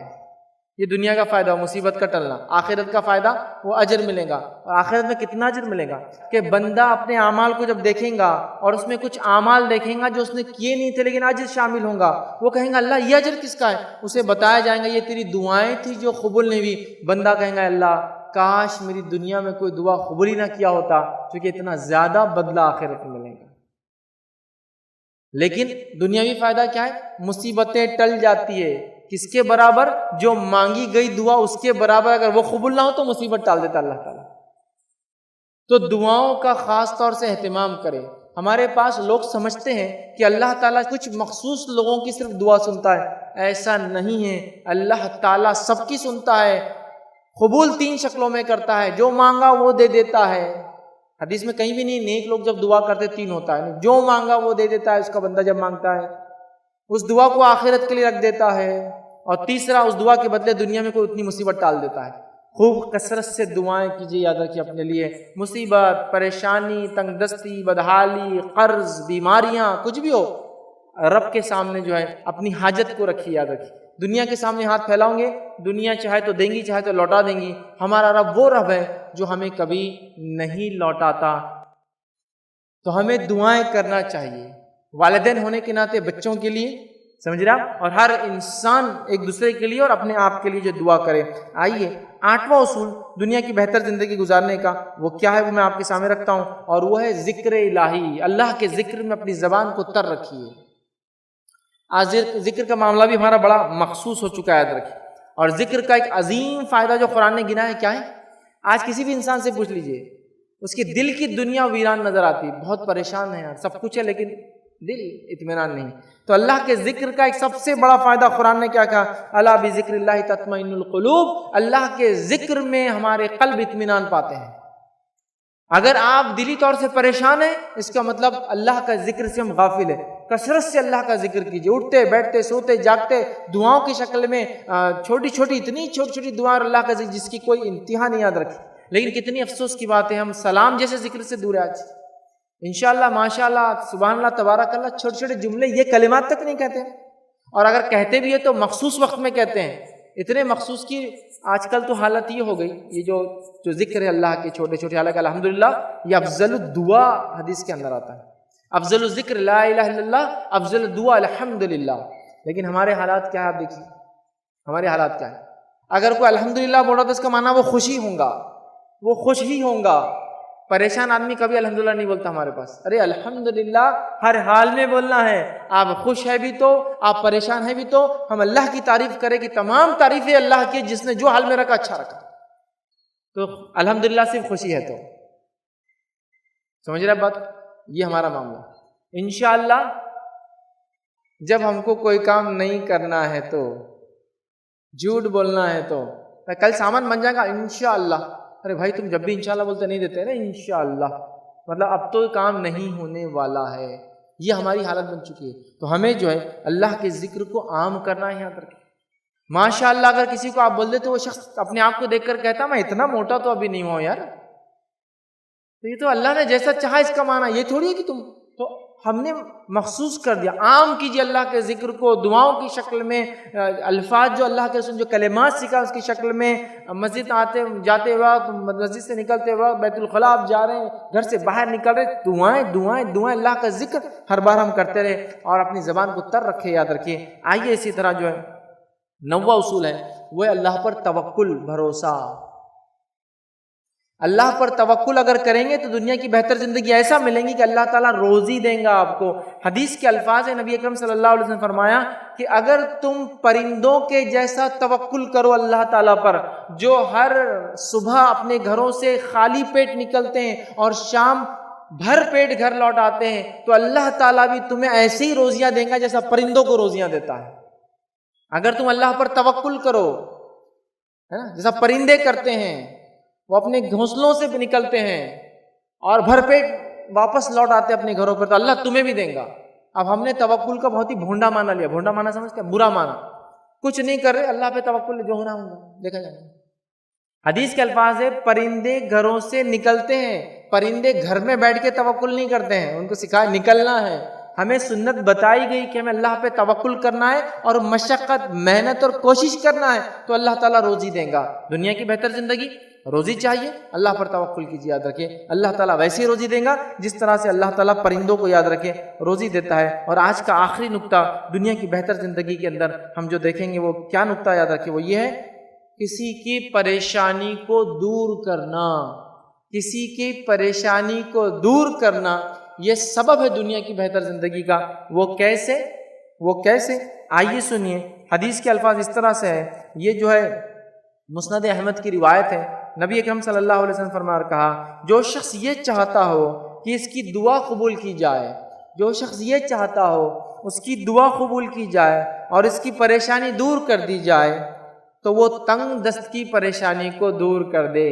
یہ دنیا کا فائدہ، مصیبت کا ٹلنا۔ آخرت کا فائدہ، وہ اجر ملے گا۔ اور آخرت میں کتنا اجر ملے گا کہ بندہ اپنے اعمال کو جب دیکھیں گا اور اس میں کچھ اعمال دیکھیں گا جو اس نے کیے نہیں تھے لیکن اجر شامل ہوں گا، وہ کہیں گا اللہ یہ اجر کس کا ہے؟ اسے بتایا جائیں گا یہ تیری دعائیں تھی جو قبول نہیں ہوئی۔ بندہ کہیں گا اللہ کاش میری دنیا میں کوئی دعا قبول ہی نہ کیا ہوتا، کیونکہ اتنا زیادہ بدلہ آخرت میں ملے گا۔ لیکن دنیاوی فائدہ کیا ہے؟ مصیبتیں ٹل جاتی ہے، کس کے برابر؟ جو مانگی گئی دعا اس کے برابر اگر وہ قبول نہ ہو تو مصیبت ٹال دیتا اللہ تعالیٰ۔ تو دعاؤں کا خاص طور سے اہتمام کریں۔ ہمارے پاس لوگ سمجھتے ہیں کہ اللہ تعالیٰ کچھ مخصوص لوگوں کی صرف دعا سنتا ہے، ایسا نہیں ہے۔ اللہ تعالیٰ سب کی سنتا ہے، قبول 3 شکلوں میں کرتا ہے، جو مانگا وہ دے دیتا ہے۔ حدیث میں کہیں بھی نہیں نیک لوگ جب دعا کرتے 3 ہوتا ہے، جو مانگا وہ دے دیتا ہے، اس کا بندہ جب مانگتا ہے اس دعا کو آخرت کے لیے رکھ دیتا ہے، اور تیسرا اس دعا کے بدلے دنیا میں کوئی اتنی مصیبت ٹال دیتا ہے۔ خوب کثرت سے دعائیں کیجیے، یاد رکھیے اپنے لیے مصیبت، پریشانی، تنگ دستی، بدحالی، قرض، بیماریاں، کچھ بھی ہو، رب کے سامنے جو ہے اپنی حاجت کو رکھیے، یاد رکھیے۔ دنیا کے سامنے ہاتھ پھیلاؤں گے، دنیا چاہے تو دیں گی چاہے تو لوٹا دیں گی۔ ہمارا رب وہ رب ہے جو ہمیں کبھی نہیں لوٹاتا۔ تو ہمیں دعائیں کرنا چاہیے، والدین ہونے کے ناطے بچوں کے لیے، سمجھ رہے آپ، اور ہر انسان ایک دوسرے کے لیے اور اپنے آپ کے لیے جو دعا کرے۔ آئیے 8واں اصول دنیا کی بہتر زندگی گزارنے کا وہ کیا ہے، وہ میں آپ کے سامنے رکھتا ہوں، اور وہ ہے ذکر الہی۔ اللہ کے ذکر میں اپنی زبان کو تر رکھیے۔ آج ذکر کا معاملہ بھی ہمارا بڑا مخصوص ہو چکا ہے، یاد رکھیے۔ اور ذکر کا ایک عظیم فائدہ جو قرآن نے گنا ہے کیا ہے؟ آج کسی بھی انسان سے پوچھ لیجئے، اس کی دل کی دنیا ویران نظر آتی ہے، بہت پریشان ہے، سب کچھ ہے لیکن دل اطمینان نہیں۔ تو اللہ کے ذکر کا ایک سب سے بڑا فائدہ قرآن نے کیا کہا؟ الا بذکر اللہ تطمئن القلوب، اللہ کے ذکر میں ہمارے قلب اطمینان پاتے ہیں۔ اگر آپ دلی طور سے پریشان ہیں، اس کا مطلب اللہ کا ذکر سے ہم غافل ہیں۔ کثرت سے اللہ کا ذکر کیجئے، اٹھتے بیٹھتے سوتے جاگتے، دعاؤں کی شکل میں چھوٹی چھوٹی دعائیں، اللہ کا ذکر جس کی کوئی انتہا نہیں، یاد رکھیں۔ لیکن کتنی افسوس کی بات ہے، ہم سلام جیسے ذکر سے دور ہیں آج۔ انشاءاللہ، ماشاءاللہ، سبحان اللہ، تبارک اللہ، چھوٹے چھوٹے جملے، یہ کلمات تک نہیں کہتے، اور اگر کہتے بھی ہیں تو مخصوص وقت میں کہتے ہیں، اتنے مخصوص کی آج کل تو حالت یہ ہو گئی، یہ جو ذکر ہے اللہ کے چھوٹے چھوٹے، حالانکہ الحمدللہ یہ افضل الدعا حدیث کے اندر آتا ہے، افضل الذکر لا الہ الا اللہ، افضل الدعا الحمدللہ۔ لیکن ہمارے حالات کیا ہے، آپ دیکھیے ہمارے حالات کیا ہے۔ اگر کوئی الحمدللہ بول رہا تو اس کا معنی وہ خوشی ہوں گا، وہ خوش ہی ہوں گا، پریشان آدمی کبھی الحمدللہ نہیں بولتا ہمارے پاس. ارے الحمدللہ ہر حال میں بولنا ہے. آپ خوش ہے بھی تو، آپ پریشان ہے بھی تو ہم اللہ کی تعریف کریں کہ تمام تعریفیں اللہ کی جس نے جو حال میں رکھا اچھا رکھا. تو الحمدللہ صرف خوشی ہے. تو سمجھ رہے بات؟ یہ ہمارا معاملہ. انشاءاللہ جب ہم کو کوئی کام نہیں کرنا ہے تو، جھوٹ بولنا ہے تو، کل سامان بن جائے گا انشاءاللہ. ارے بھائی تم جب بھی انشاءاللہ بولتے نہیں دیتے نا انشاءاللہ، مطلب اب تو کام نہیں ہونے والا ہے. یہ ہماری حالت بن چکی ہے. تو ہمیں جو ہے اللہ کے ذکر کو عام کرنا ہے. یہاں تک ماشاءاللہ اگر کسی کو آپ بول دیتے، وہ شخص اپنے آپ کو دیکھ کر کہتا میں اتنا موٹا تو ابھی نہیں ہوں یار. تو یہ تو اللہ نے جیسا چاہا اس کا معنی یہ تھوڑی ہے کہ تم. تو ہم نے مخصوص کر دیا. عام کیجیے اللہ کے ذکر کو دعاؤں کی شکل میں، الفاظ جو اللہ کے جو کلمات سکھا اس کی شکل میں. مسجد آتے جاتے وقت، مسجد سے نکلتے وقت، بیت الخلاء آپ جا رہے ہیں، گھر سے باہر نکل رہے، دعائیں دعائیں دعائیں، اللہ کا ذکر ہر بار ہم کرتے رہے اور اپنی زبان کو تر رکھے، یاد رکھیے. آئیے اسی طرح جو ہے 9واں اصول ہے وہ اللہ پر توکل، بھروسہ. اللہ پر توکل اگر کریں گے تو دنیا کی بہتر زندگی ایسا ملیں گی کہ اللہ تعالیٰ روزی دیں گا آپ کو. حدیث کے الفاظ ہیں، نبی اکرم صلی اللہ علیہ وسلم نے فرمایا کہ اگر تم پرندوں کے جیسا توکل کرو اللہ تعالیٰ پر، جو ہر صبح اپنے گھروں سے خالی پیٹ نکلتے ہیں اور شام بھر پیٹ گھر لوٹ آتے ہیں، تو اللہ تعالیٰ بھی تمہیں ایسی ہی روزیاں دیں گا جیسا پرندوں کو روزیاں دیتا ہے. اگر تم اللہ پر توکل کرو، ہے نا، جیسا پرندے کرتے ہیں، وہ اپنے گھونسلوں سے بھی نکلتے ہیں اور بھر پیٹ واپس لوٹ آتے اپنے گھروں پر، تو اللہ تمہیں بھی دیں گا. اب ہم نے توکل کا بہت ہی بھونڈا معنی لیا. بھونڈا معنی سمجھتے ہیں؟ برا معنی. کچھ نہیں کر رہے، اللہ پہ توکل، جو ہونا ہوگا دیکھا جائے گا. حدیث کے الفاظ ہے پرندے گھروں سے نکلتے ہیں، پرندے گھر میں بیٹھ کے توکل نہیں کرتے ہیں، ان کو سکھایا نکلنا ہے. ہمیں سنت بتائی گئی کہ ہمیں اللہ پہ توکل کرنا ہے اور مشقت، محنت اور کوشش کرنا ہے، تو اللہ تعالیٰ روزی دیں گا. دنیا کی بہتر زندگی، روزی چاہیے، اللہ پر توکل کیجیے. یاد رکھیں اللہ تعالیٰ ویسے ہی روزی دیں گا جس طرح سے اللہ تعالیٰ پرندوں کو، یاد رکھیں، روزی دیتا ہے. اور آج کا آخری نقطہ دنیا کی بہتر زندگی کے اندر ہم جو دیکھیں گے وہ کیا نقطہ، یاد رکھیں، وہ یہ ہے کسی کی پریشانی کو دور کرنا. کسی کی پریشانی کو دور کرنا یہ سبب ہے دنیا کی بہتر زندگی کا. وہ کیسے؟ وہ کیسے؟ آئیے سنیے. حدیث کے الفاظ اس طرح سے ہے، یہ جو ہے مسند احمد کی روایت ہے. نبی اکرم صلی اللہ علیہ وسلم فرمایا، کہا جو شخص یہ چاہتا ہو کہ اس کی دعا قبول کی جائے، جو شخص یہ چاہتا ہو اس کی دعا قبول کی جائے اور اس کی پریشانی دور کر دی جائے، تو وہ تنگ دست کی پریشانی کو دور کر دے.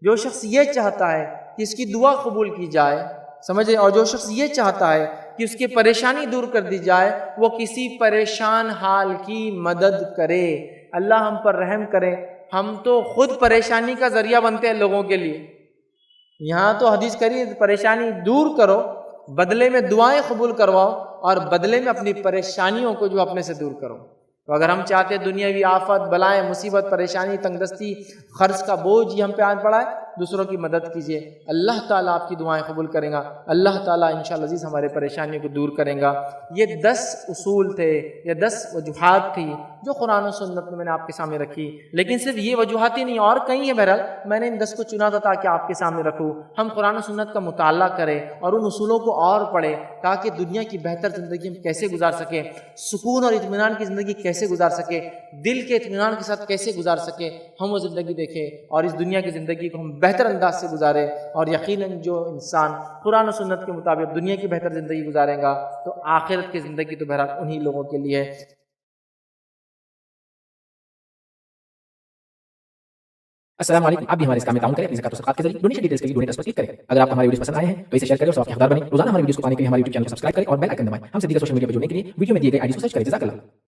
جو شخص یہ چاہتا ہے کہ اس کی دعا قبول کی جائے، سمجھے، اور جو شخص یہ چاہتا ہے کہ اس کی پریشانی دور کر دی جائے، وہ کسی پریشان حال کی مدد کرے. اللہ ہم پر رحم کرے. ہم تو خود پریشانی کا ذریعہ بنتے ہیں لوگوں کے لیے. یہاں تو حدیث کری پریشانی دور کرو، بدلے میں دعائیں قبول کرواؤ اور بدلے میں اپنی پریشانیوں کو جو اپنے سے دور کرو. تو اگر ہم چاہتے ہیں دنیاوی آفت، بلائیں، مصیبت، پریشانی، تنگ دستی، قرض کا بوجھ یہ ہم پہ آن پڑا ہے، دوسروں کی مدد کیجیے. اللہ تعالیٰ آپ کی دعائیں قبول کریں گا. اللہ تعالیٰ انشاءاللہ عزیز ہمارے پریشانیوں کو دور کریں گا. یہ 10 اصول تھے، یہ 10 وجوہات تھی جو قرآن و سنت میں نے آپ کے سامنے رکھی. لیکن صرف یہ وجوہات ہی نہیں، اور کئی ہیں. بہرحال میں نے ان 10 کو چنا تھا تاکہ آپ کے سامنے رکھوں. ہم قرآن و سنت کا مطالعہ کریں اور ان اصولوں کو اور پڑھیں تاکہ دنیا کی بہتر زندگی ہم کیسے گزار سکیں، سکون اور اطمینان کی زندگی کیسے گزار سکیں، دل کے اطمینان کے ساتھ کیسے گزار سکیں. ہم وہ زندگی دیکھیں اور اس دنیا کی زندگی کو ہم بہتر انداز سے گزارے. اور یقیناً جو انسان قرآن و سنت کے مطابق دنیا کی بہتر زندگی گزارے گا تو آخرت کی زندگی تو بہرحال انہی لوگوں کے لیے. السلام علیکم. آپ بھی ہمارے اس کام میں تعاون کریں اپنی زکات و صدقات کے ذریعے. ڈونیشن ڈیٹیلز کے لیے ڈونیٹ اس پر کلک کریں. اگر آپ کو ہماری ویڈیوز پسند آئے ہیں تو اسے شیئر کریں اور ثواب کے حقدار بنیں. روزانہ ہماری ویڈیوز کو پانے کے لیے ہمارے یوٹیوب چینل کو سبسکرائب کریں اور بیل آئکن دبائیں. ہم سے دیگر سوشل میڈیا پر جڑنے کے لیے ویڈیو میں دیے گئے آئی ڈی کو سرچ کریں. جزاک اللہ.